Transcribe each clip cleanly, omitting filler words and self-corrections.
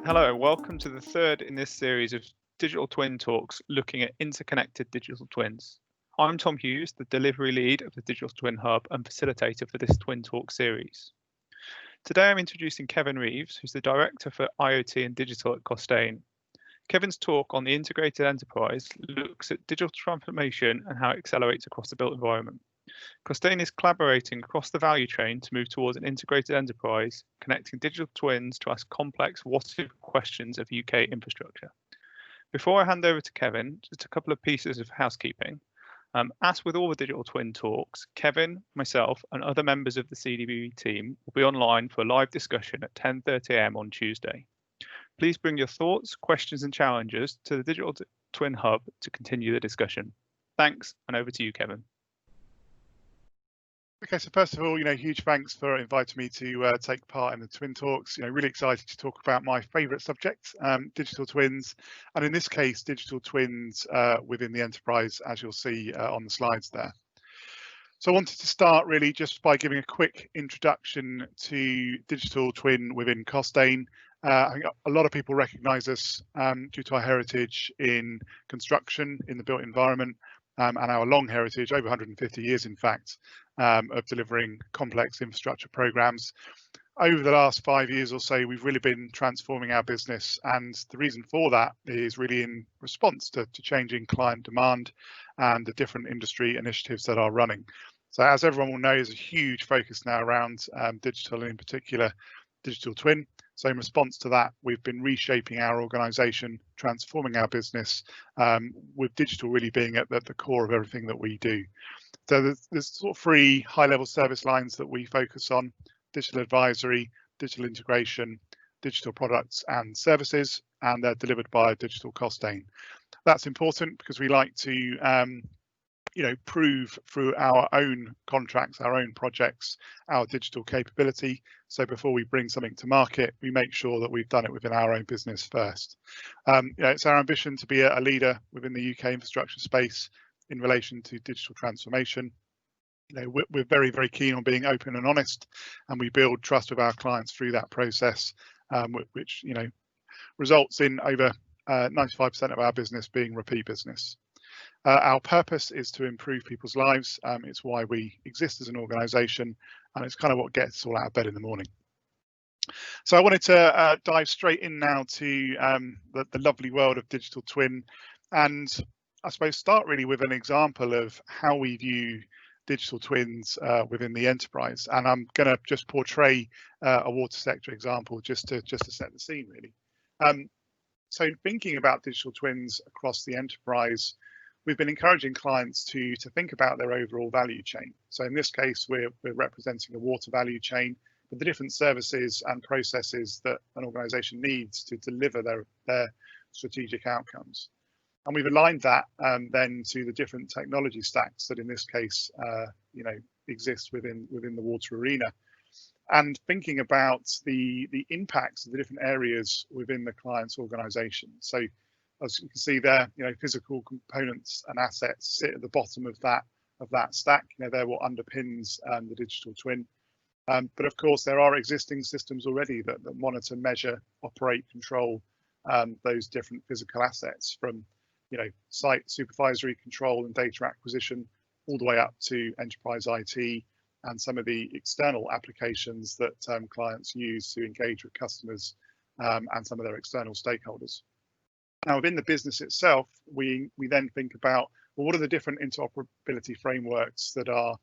Hello, and welcome to the third in this series of Digital Twin Talks looking at interconnected digital twins. I'm Tom Hughes, the delivery lead of the Digital Twin Hub and facilitator for this Twin Talk series. Today I'm introducing Kevin Reeves, who's the Director for IoT and Digital at Costain. Kevin's talk on the integrated enterprise looks at digital transformation and how it accelerates across the built environment. Costain is collaborating across the value chain to move towards an integrated enterprise, connecting digital twins to ask complex what-if questions of UK infrastructure. Before I hand over to Kevin, just a couple of pieces of housekeeping. As with all the digital twin talks, Kevin, myself, and other members of the CDBB team will be online for a live discussion at 10:30 a.m. on Tuesday. Please bring your thoughts, questions, and challenges to the Digital Twin Hub to continue the discussion. Thanks, and over to you, Kevin. Okay, so first of all, huge thanks for inviting me to take part in the Twin Talks. Really excited to talk about my favourite subject, digital twins, and in this case, digital twins within the enterprise, as you'll see on the slides there. So I wanted to start really just by giving a quick introduction to digital twin within Costain. I think a lot of people recognise us due to our heritage in construction in the built environment and our long heritage, over 150 years in fact, of delivering complex infrastructure programs. Over the last 5 years or so, we've really been transforming our business, and the reason for that is really in response to changing client demand and the different industry initiatives that are running. So as everyone will know, there's a huge focus now around digital, and in particular digital twin. So in response to that, we've been reshaping our organisation, transforming our business, with digital really being at the core of everything that we do. So there's sort of 3 high-level service lines that we focus on: digital advisory, digital integration, digital products and services, and they're delivered by Digital Costain. That's important because we like to prove through our own contracts, our own projects, our digital capability. So before we bring something to market, we make sure that we've done it within our own business first. It's our ambition to be a leader within the UK infrastructure space in relation to digital transformation. We're very, very keen on being open and honest, and we build trust with our clients through that process, which results in over 95% of our business being repeat business. Our purpose is to improve people's lives. It's why we exist as an organisation, and it's kind of what gets us all out of bed in the morning. So I wanted to dive straight in now to the lovely world of digital twin, and I suppose start really with an example of how we view digital twins within the enterprise. And I'm going to just portray a water sector example just to set the scene really. So thinking about digital twins across the enterprise, we've been encouraging clients to think about their overall value chain. So in this case, we're representing a water value chain, but the different services and processes that an organisation needs to deliver their strategic outcomes. And we've aligned that then to the different technology stacks that in this case, exist within the water arena. And thinking about the impacts of the different areas within the client's organisation. So as you can see there, physical components and assets sit at the bottom of that stack. They're what underpins the digital twin. But of course, there are existing systems already that monitor, measure, operate, control those different physical assets, from site supervisory control and data acquisition, all the way up to enterprise IT and some of the external applications that clients use to engage with customers and some of their external stakeholders. Now, within the business itself, we then think about, well, what are the different interoperability frameworks that are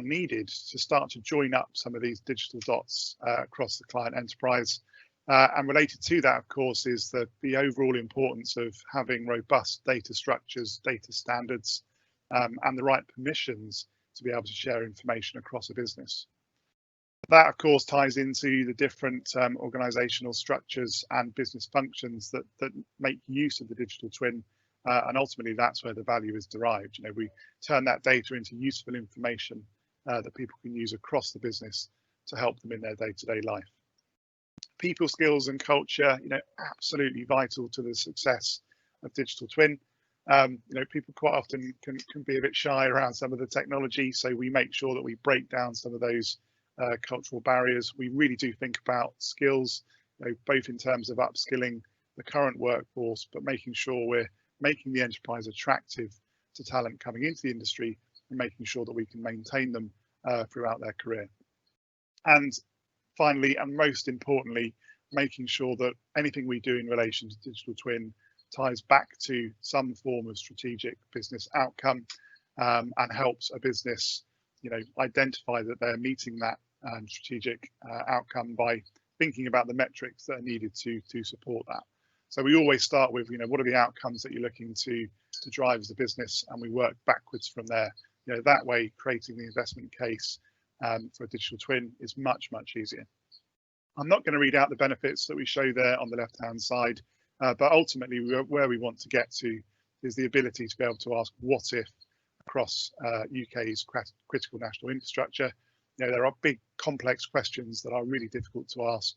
needed to start to join up some of these digital dots across the client enterprise. And related to that, of course, is the overall importance of having robust data structures, data standards, and the right permissions to be able to share information across a business. That, of course, ties into the different organisational structures and business functions that make use of the digital twin, and ultimately that's where the value is derived. We turn that data into useful information that people can use across the business to help them in their day-to-day life. People skills and culture, absolutely vital to the success of digital twin. People quite often can be a bit shy around some of the technology, so we make sure that we break down some of those cultural barriers. We really do think about skills both in terms of upskilling the current workforce, but making sure we're making the enterprise attractive to talent coming into the industry and making sure that we can maintain them throughout their career. And finally, and most importantly, making sure that anything we do in relation to digital twin ties back to some form of strategic business outcome and helps a business, identify that they're meeting that strategic outcome by thinking about the metrics that are needed to support that. So we always start with, what are the outcomes that you're looking to drive as a business, and we work backwards from there. That way, creating the investment case for a digital twin is much, much easier. I'm not going to read out the benefits that we show there on the left-hand side, but ultimately where we want to get to is the ability to be able to ask what if across UK's critical national infrastructure. There are big complex questions that are really difficult to ask,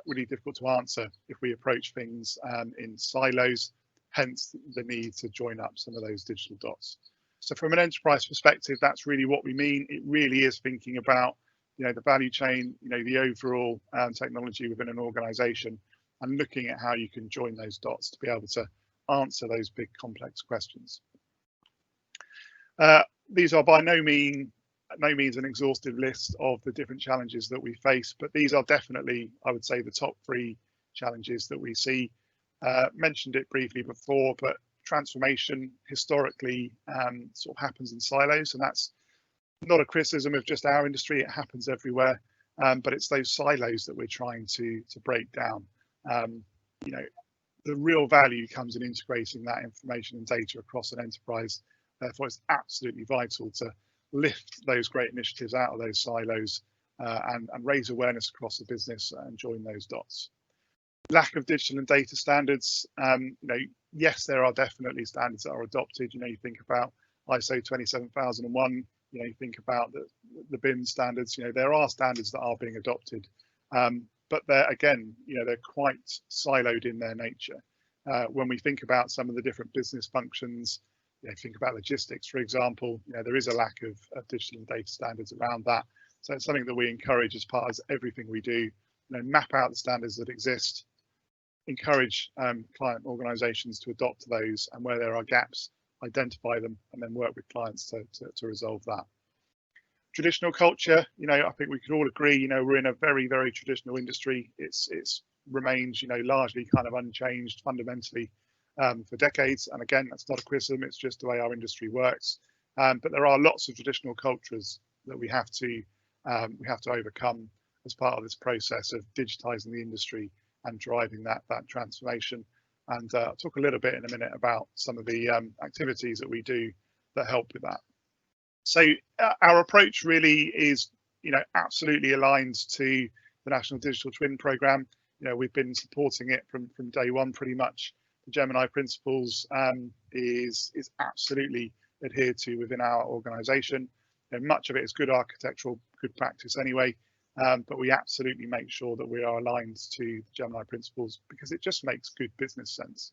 really difficult to answer if we approach things in silos, hence the need to join up some of those digital dots. So from an enterprise perspective, that's really what we mean. It really is thinking about the value chain, the overall technology within an organization, and looking at how you can join those dots to be able to answer those big complex questions. These are by no means an exhaustive list of the different challenges that we face, but these are definitely, I would say, the top 3 challenges that we see. Mentioned it briefly before, but transformation historically sort of happens in silos, and that's not a criticism of just our industry. It happens everywhere, but it's those silos that we're trying to break down. The real value comes in integrating that information and data across an enterprise. Therefore, it's absolutely vital to lift those great initiatives out of those silos and raise awareness across the business and join those dots. Lack of digital and data standards. Yes, there are definitely standards that are adopted. You think about ISO 27001. You think about the BIM standards. There are standards that are being adopted, but they're quite siloed in their nature. When we think about some of the different business functions, think about logistics, for example, there is a lack of digital and data standards around that. So it's something that we encourage as part of everything we do. Map out the standards that exist, encourage client organisations to adopt those, and where there are gaps, identify them, and then work with clients to resolve that. Traditional culture, I think we can all agree, we're in a very, very traditional industry. It's remains, largely kind of unchanged fundamentally for decades. And again, that's not a criticism, it's just the way our industry works. But there are lots of traditional cultures that we have to overcome as part of this process of digitizing the industry and driving that transformation. And I'll talk a little bit in a minute about some of the activities that we do that help with that. So our approach really is, absolutely aligned to the National Digital Twin Programme. We've been supporting it from day one, pretty much. The Gemini principles is absolutely adhered to within our organisation. Much of it is good architectural, good practice anyway, but we absolutely make sure that we are aligned to the Gemini principles because it just makes good business sense.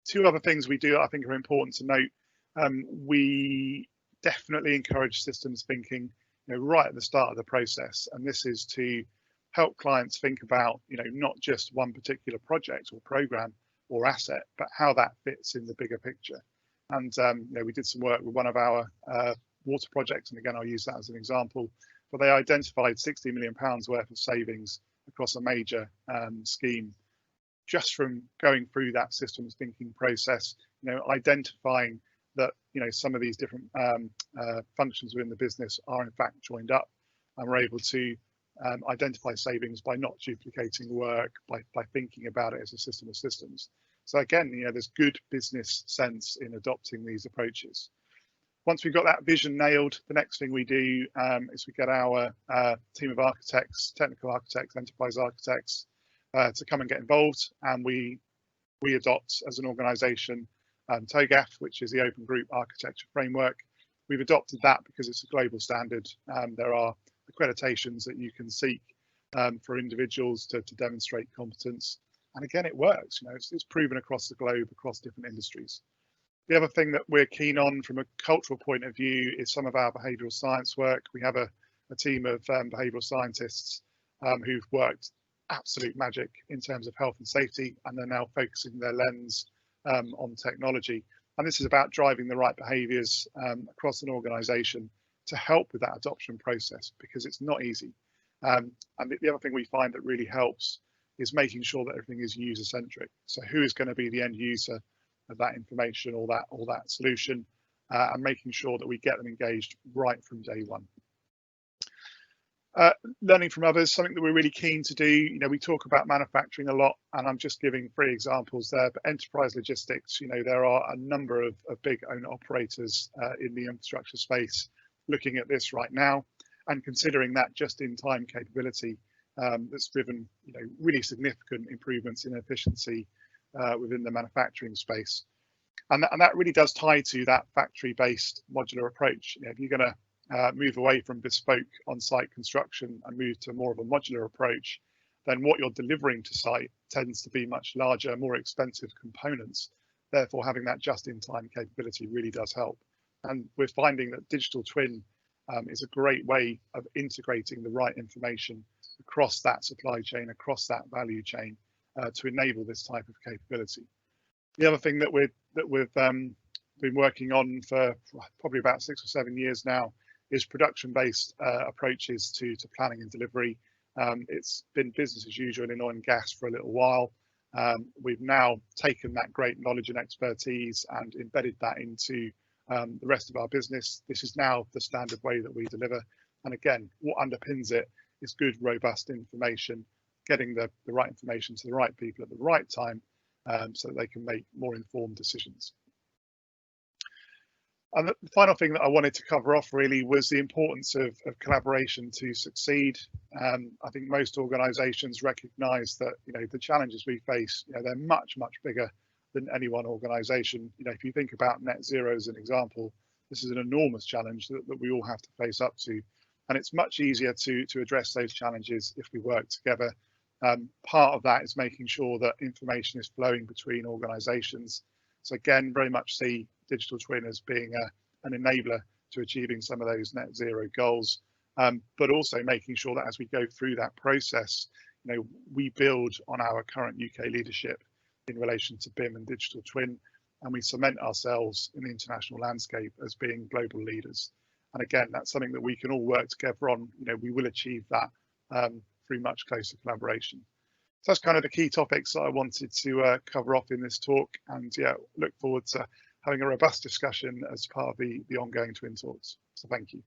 2 other things we do I think are important to note. We definitely encourage systems thinking, right at the start of the process, and this is to help clients think about, not just one particular project or program or asset, but how that fits in the bigger picture. And we did some work with one of our water projects, and again, I'll use that as an example. But they identified £60 million worth of savings across a major scheme, just from going through that systems thinking process. Identifying that some of these different functions within the business are in fact joined up, and we're able to identify savings by not duplicating work, by thinking about it as a system of systems. So again, there's good business sense in adopting these approaches. Once we've got that vision nailed, the next thing we do is we get our team of architects, technical architects, enterprise architects to come and get involved, and we adopt as an organisation TOGAF, which is the Open Group Architecture Framework. We've adopted that because it's a global standard. There are accreditations that you can seek for individuals to demonstrate competence. And again, it works. It's proven across the globe, across different industries. The other thing that we're keen on from a cultural point of view is some of our behavioural science work. We have a team of behavioural scientists who've worked absolute magic in terms of health and safety, and they're now focusing their lens on technology. And this is about driving the right behaviours across an organisation to help with that adoption process, because it's not easy. And the other thing we find that really helps is making sure that everything is user-centric. So who is going to be the end user of that information or that solution, and making sure that we get them engaged right from day one. Learning from others, something that we're really keen to do. You know, we talk about manufacturing a lot, and I'm just giving 3 examples there, but enterprise logistics, you know, there are a number of big owner operators in the infrastructure space looking at this right now and considering that just-in-time capability that's driven, you know, really significant improvements in efficiency within the manufacturing space. And that really does tie to that factory-based modular approach. You know, if you're going to move away from bespoke on-site construction and move to more of a modular approach, then what you're delivering to site tends to be much larger, more expensive components. Therefore, having that just-in-time capability really does help. And we're finding that digital twin is a great way of integrating the right information across that supply chain, across that value chain, to enable this type of capability. The other thing that we've been working on for probably about 6 or 7 years now is production-based approaches to planning and delivery. It's been business as usual in oil and gas for a little while. We've now taken that great knowledge and expertise and embedded that into the rest of our business. This is now the standard way that we deliver. And again, what underpins it is good, robust information, getting the right information to the right people at the right time, so that they can make more informed decisions. And the final thing that I wanted to cover off really was the importance of collaboration to succeed. I think most organisations recognise that, you know, the challenges we face, you know, they're much bigger than any one organisation. You know, if you think about net zero as an example, this is an enormous challenge that we all have to face up to, and it's much easier to address those challenges if we work together. Part of that is making sure that information is flowing between organisations. So again, very much see digital twin as being an enabler to achieving some of those net zero goals, but also making sure that as we go through that process, you know, we build on our current UK leadership in relation to BIM and digital twin, and we cement ourselves in the international landscape as being global leaders. And again, that's something that we can all work together on. You know, we will achieve that through much closer collaboration. So that's kind of the key topics that I wanted to cover off in this talk, and yeah, look forward to having a robust discussion as part of the ongoing Twin Talks. So thank you.